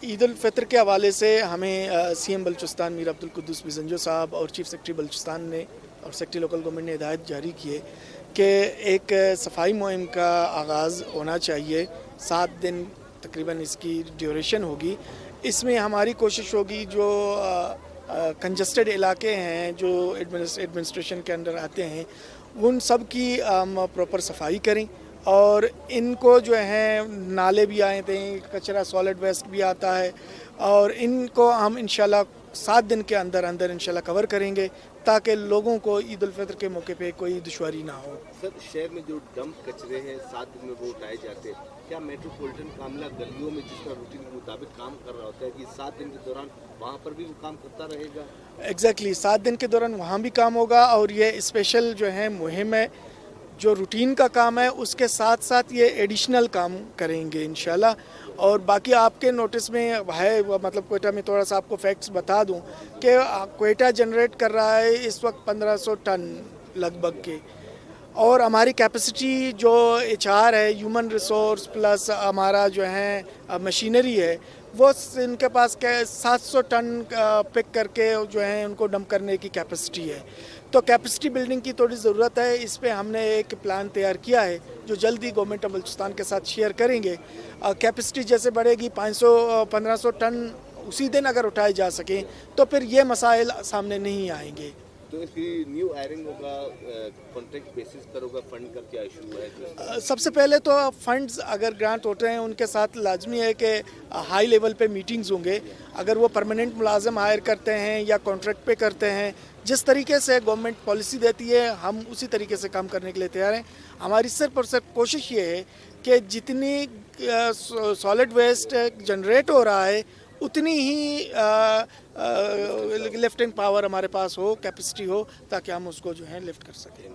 عید الفطر کے حوالے سے ہمیں سی ایم بلوچستان میر عبدالقدوس بزنجو صاحب اور چیف سیکرٹری بلوچستان نے اور سیکرٹری لوکل گورنمنٹ نے ہدایت جاری کی ہے کہ ایک صفائی مہم کا آغاز ہونا چاہیے. 7 دن تقریباً اس کی ڈیوریشن ہوگی. اس میں ہماری کوشش ہوگی جو کنجسٹڈ علاقے ہیں جو ایڈمنسٹریشن کے انڈر آتے ہیں ان سب کی پراپر صفائی کریں اور ان کو جو ہیں نالے بھی آئے تھے, کچرا سالڈ ویسٹ بھی آتا ہے اور ان کو ہم انشاءاللہ 7 دن کے اندر انشاءاللہ کور کریں گے تاکہ لوگوں کو عید الفطر کے موقع پہ کوئی دشواری نہ ہو. سر, شہر میں جو ڈمپ کچرے ہیں 7 دن میں وہ اٹھائے جاتے ہیں, کیا میٹروپولیٹن کاملا گلیوں میں جس طرح روٹین کے مطابق کام کر رہا ہوتا ہے کہ 7 دن کے دوران وہاں پر بھی وہ کام کرتا رہے گا؟ ایگزیکٹلی 7 دن کے دوران وہاں بھی کام ہوگا اور یہ اسپیشل جو ہے مہم ہے جو روٹین کا کام ہے اس کے ساتھ ساتھ یہ ایڈیشنل کام کریں گے انشاءاللہ. اور باقی آپ کے نوٹس میں ہے مطلب کوئٹہ میں تھوڑا سا آپ کو فیکٹس بتا دوں کہ کوئٹہ جنریٹ کر رہا ہے اس وقت 1500 ٹن لگ بھگ کے, اور ہماری کیپیسٹی جو HR ہے ہیومن ریسورس پلس ہمارا جو ہے مشینری ہے وہ ان کے پاس 700 ٹن پک کر کے جو ہیں ان کو ڈمپ کرنے کی کیپیسٹی ہے. تو کیپیسٹی بلڈنگ کی تھوڑی ضرورت ہے. اس پہ ہم نے ایک پلان تیار کیا ہے جو جلدی گورنمنٹ آف بلوچستان کے ساتھ شیئر کریں گے. کیپیسٹی جیسے بڑھے گی 1500 ٹن اسی دن اگر اٹھائے جا سکیں تو پھر یہ مسائل سامنے نہیں آئیں گے. تو اس کی نیو ہائرنگ ہوگا, کانٹریکٹ بیسس پر ہوگا, فنڈ کا کیا ایشو ہے؟ سب سے پہلے تو فنڈز اگر گرانٹ ہوتے ہیں ان کے ساتھ لازمی ہے کہ ہائی لیول پہ میٹنگز ہوں گے. اگر وہ پرماننٹ ملازم ہائر کرتے ہیں یا کانٹریکٹ پہ کرتے ہیں, جس طریقے سے گورنمنٹ پالیسی دیتی ہے ہم اسی طریقے سے کام کرنے کے لیے تیار ہیں. ہماری صرف اور صرف کوشش یہ ہے کہ جتنی سالڈ ویسٹ جنریٹ ہو رہا ہے اتنی ہی لفٹنگ پاور ہمارے پاس ہو, کیپیسٹی ہو, تاکہ ہم اس کو جو ہے لفٹ کر سکیں.